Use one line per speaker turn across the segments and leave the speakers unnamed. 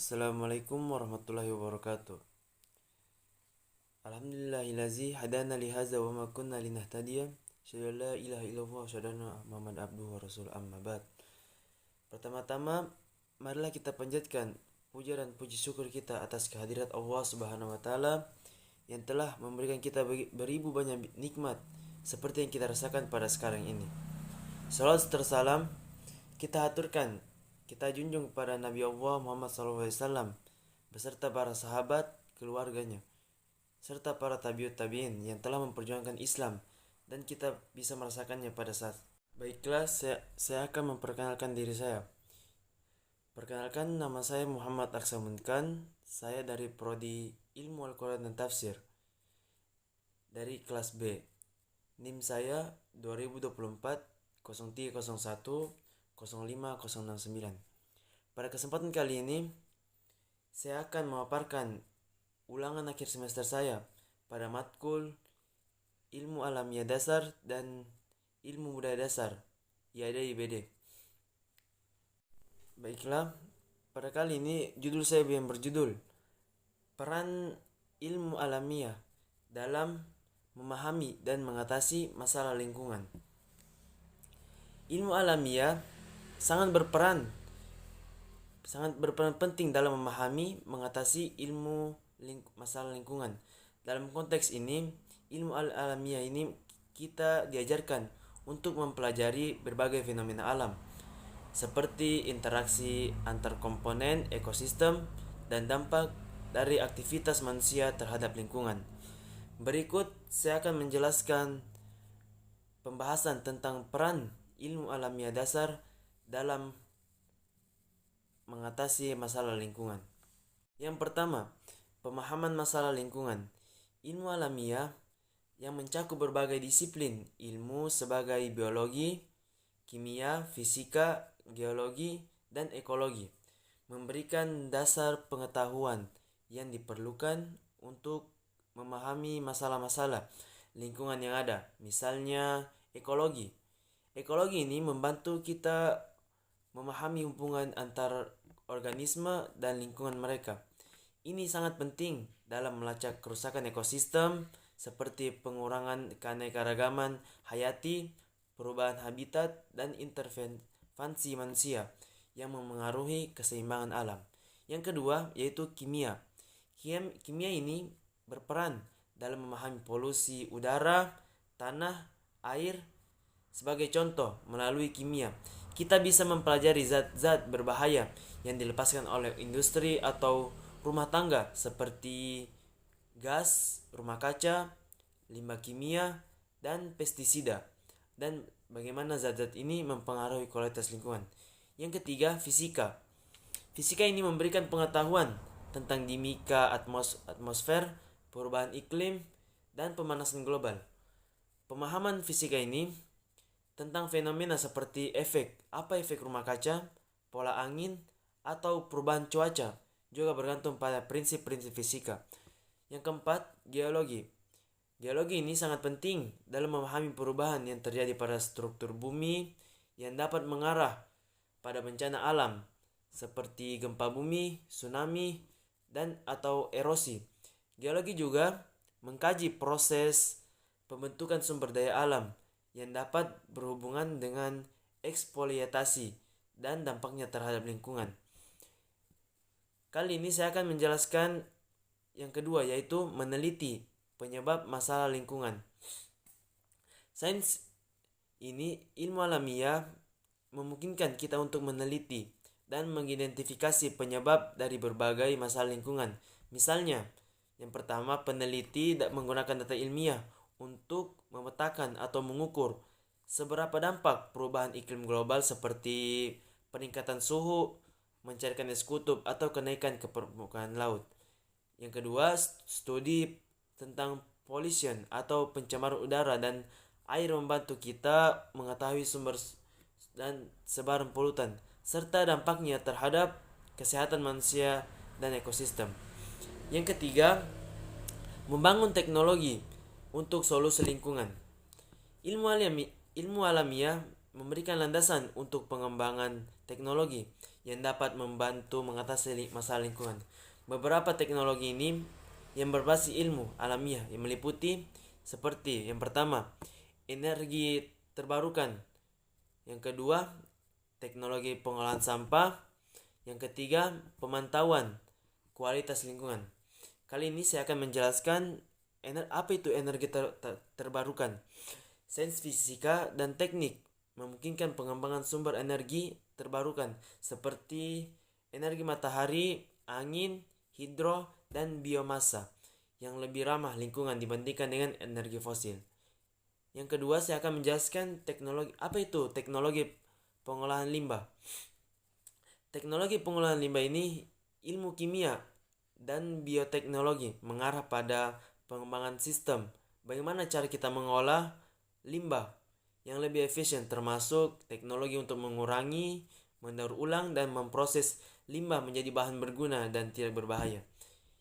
Assalamualaikum warahmatullahi wabarakatuh. Alhamdulillahillazi hadana lihaza wa ma kunna linahtadiya. Asyhadu an la ilaha illallah wa asyhadu anna Muhammad abduhu wa rasul amma ba'd. Pertama-tama, marilah kita panjatkan puja dan puji syukur kita atas kehadirat Allah Subhanahu wa taala yang telah memberikan kita beribu banyak nikmat seperti yang kita rasakan pada sekarang ini. Salawat serta salam kita aturkan, kita junjung kepada Nabi Allah Muhammad SAW beserta para sahabat, keluarganya, serta para tabiut tabiin yang telah memperjuangkan Islam dan kita bisa merasakannya pada saat. Baiklah, saya akan memperkenalkan diri saya. Perkenalkan, nama saya Muhammad Aksamunkan. Saya dari Prodi Ilmu Al-Quran dan Tafsir dari kelas B. NIM saya 2024 0301 05069. Pada kesempatan kali ini, saya akan memaparkan ulangan akhir semester saya pada matkul Ilmu Alamiah Dasar dan Ilmu Budaya Dasar, IAD-IBD. Baiklah, pada kali ini judul saya yang berjudul Peran Ilmu Alamiah dalam memahami dan mengatasi masalah lingkungan. Ilmu alamiah sangat berperan penting dalam memahami, mengatasi masalah lingkungan. Dalam konteks ini, ilmu alamiah ini kita diajarkan untuk mempelajari berbagai fenomena alam, seperti interaksi antar komponen ekosistem dan dampak dari aktivitas manusia terhadap lingkungan. Berikut saya akan menjelaskan pembahasan tentang peran ilmu alamiah dasar dalam mengatasi masalah lingkungan. Yang pertama, pemahaman masalah lingkungan. Ilmu alamiah yang mencakup berbagai disiplin ilmu sebagai biologi, kimia, fisika, geologi, dan ekologi, memberikan dasar pengetahuan yang diperlukan untuk memahami masalah-masalah lingkungan yang ada. Misalnya ekologi. Ekologi ini membantu kita memahami hubungan antar organisme dan lingkungan mereka. Ini sangat penting dalam melacak kerusakan ekosistem seperti pengurangan keanekaragaman hayati, perubahan habitat, dan intervensi manusia yang memengaruhi keseimbangan alam. Yang kedua yaitu kimia. Kimia ini berperan dalam memahami polusi udara, tanah, air. Sebagai contoh, melalui kimia, kita bisa mempelajari zat-zat berbahaya yang dilepaskan oleh industri atau rumah tangga seperti gas, rumah kaca, limbah kimia, dan pestisida, dan bagaimana zat-zat ini mempengaruhi kualitas lingkungan. Yang ketiga, fisika. Fisika ini memberikan pengetahuan tentang dinamika atmosfer, perubahan iklim, dan pemanasan global. Pemahaman fisika ini tentang fenomena seperti efek rumah kaca, pola angin, atau perubahan cuaca juga bergantung pada prinsip-prinsip fisika. Yang keempat, geologi. Geologi ini sangat penting dalam memahami perubahan yang terjadi pada struktur bumi yang dapat mengarah pada bencana alam seperti gempa bumi, tsunami, dan atau erosi. Geologi juga mengkaji proses pembentukan sumber daya alam yang dapat berhubungan dengan eksploitasi dan dampaknya terhadap lingkungan. Kali ini saya akan menjelaskan yang kedua, yaitu meneliti penyebab masalah lingkungan. Sains ini, ilmu alamiah, memungkinkan kita untuk meneliti dan mengidentifikasi penyebab dari berbagai masalah lingkungan. Misalnya, yang pertama, peneliti menggunakan data ilmiah untuk memetakan atau mengukur seberapa dampak perubahan iklim global seperti peningkatan suhu, mencairkan es kutub, atau kenaikan ke permukaan laut. Yang kedua, studi tentang pollution atau pencemaran udara dan air membantu kita mengetahui sumber dan sebaran polutan serta dampaknya terhadap kesehatan manusia dan ekosistem. Yang ketiga, membangun teknologi untuk solusi lingkungan. Ilmu alamiah memberikan landasan untuk pengembangan teknologi yang dapat membantu mengatasi masalah lingkungan. Beberapa teknologi ini yang berbasis ilmu alamiah yang meliputi seperti yang pertama, energi terbarukan. Yang kedua, teknologi pengolahan sampah. Yang ketiga, pemantauan kualitas lingkungan. Kali ini saya akan menjelaskan apa itu energi terbarukan. Sains fisika dan teknik memungkinkan pengembangan sumber energi terbarukan seperti energi matahari, angin, hidro, dan biomasa yang lebih ramah lingkungan dibandingkan dengan energi fosil. Yang kedua, saya akan menjelaskan teknologi pengolahan limbah. Teknologi pengolahan limbah ini ilmu kimia dan bioteknologi mengarah pada pengembangan sistem bagaimana cara kita mengolah limbah yang lebih efisien, termasuk teknologi untuk mengurangi, mendaur ulang, dan memproses limbah menjadi bahan berguna dan tidak berbahaya.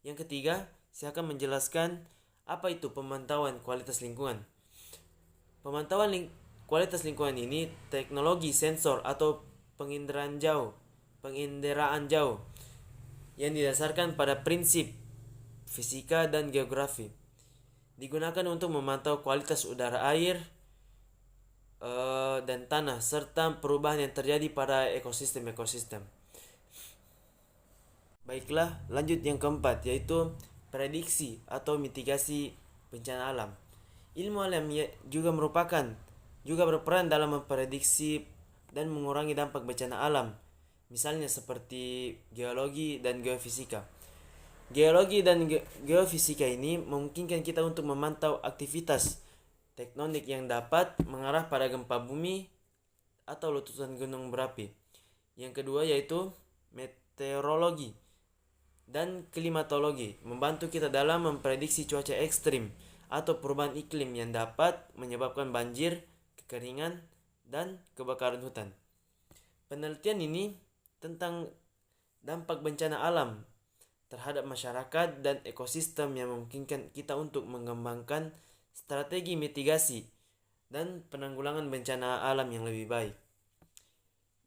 Yang ketiga, saya akan menjelaskan apa itu pemantauan kualitas lingkungan. Pemantauan kualitas lingkungan ini teknologi sensor atau penginderaan jauh yang didasarkan pada prinsip fisika dan geografi. Digunakan untuk memantau kualitas udara, air, dan tanah serta perubahan yang terjadi pada ekosistem. Baiklah, lanjut yang keempat, yaitu prediksi atau mitigasi bencana alam. Ilmu alam juga berperan dalam memprediksi dan mengurangi dampak bencana alam, misalnya seperti geologi dan geofisika. Geologi dan geofisika ini memungkinkan kita untuk memantau aktivitas tektonik yang dapat mengarah pada gempa bumi atau letusan gunung berapi. Yang kedua yaitu meteorologi dan klimatologi, membantu kita dalam memprediksi cuaca ekstrim atau perubahan iklim yang dapat menyebabkan banjir, kekeringan, dan kebakaran hutan. Penelitian ini tentang dampak bencana alam terhadap masyarakat dan ekosistem yang memungkinkan kita untuk mengembangkan strategi mitigasi dan penanggulangan bencana alam yang lebih baik.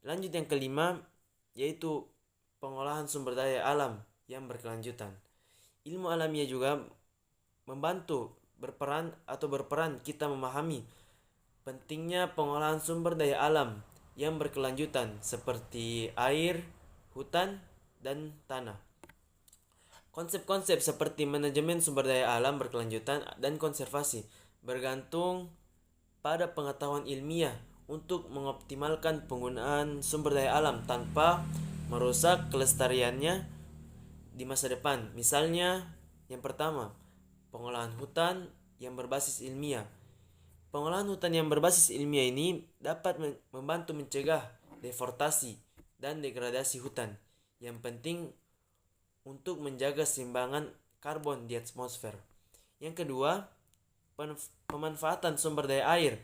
Lanjut yang kelima, yaitu pengolahan sumber daya alam yang berkelanjutan. Ilmu alamiah juga berperan kita memahami pentingnya pengolahan sumber daya alam yang berkelanjutan seperti air, hutan, dan tanah. Konsep-konsep seperti manajemen sumber daya alam berkelanjutan dan konservasi bergantung pada pengetahuan ilmiah untuk mengoptimalkan penggunaan sumber daya alam tanpa merusak kelestariannya di masa depan. Misalnya, yang pertama, pengolahan hutan yang berbasis ilmiah. Pengolahan hutan yang berbasis ilmiah ini dapat membantu mencegah deforestasi dan degradasi hutan yang penting untuk menjaga keseimbangan karbon di atmosfer. Yang kedua, pemanfaatan sumber daya air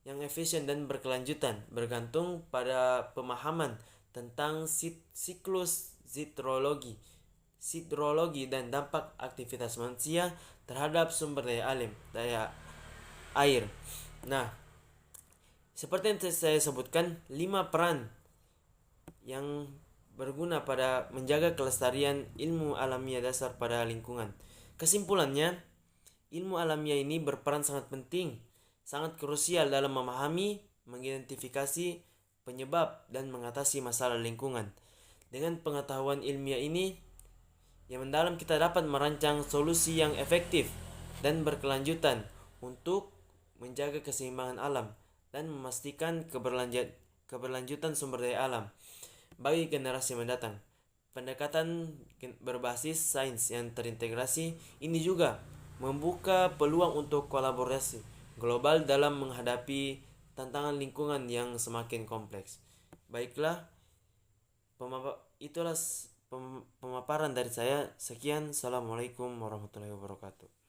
yang efisien dan berkelanjutan bergantung pada pemahaman tentang siklus hidrologi dan dampak aktivitas manusia terhadap sumber daya air. Nah, seperti yang saya sebutkan, 5 peran yang berguna pada menjaga kelestarian ilmu alamiah dasar pada lingkungan. Kesimpulannya, ilmu alamiah ini berperan sangat penting, sangat krusial dalam memahami, mengidentifikasi penyebab dan mengatasi masalah lingkungan. Dengan pengetahuan ilmiah ini yang mendalam, kita dapat merancang solusi yang efektif dan berkelanjutan untuk menjaga keseimbangan alam dan memastikan keberlanjutan sumber daya alam bagi generasi mendatang. Pendekatan berbasis sains yang terintegrasi ini juga membuka peluang untuk kolaborasi global dalam menghadapi tantangan lingkungan yang semakin kompleks. Baiklah, itulah pemaparan dari saya. Sekian, Assalamualaikum warahmatullahi wabarakatuh.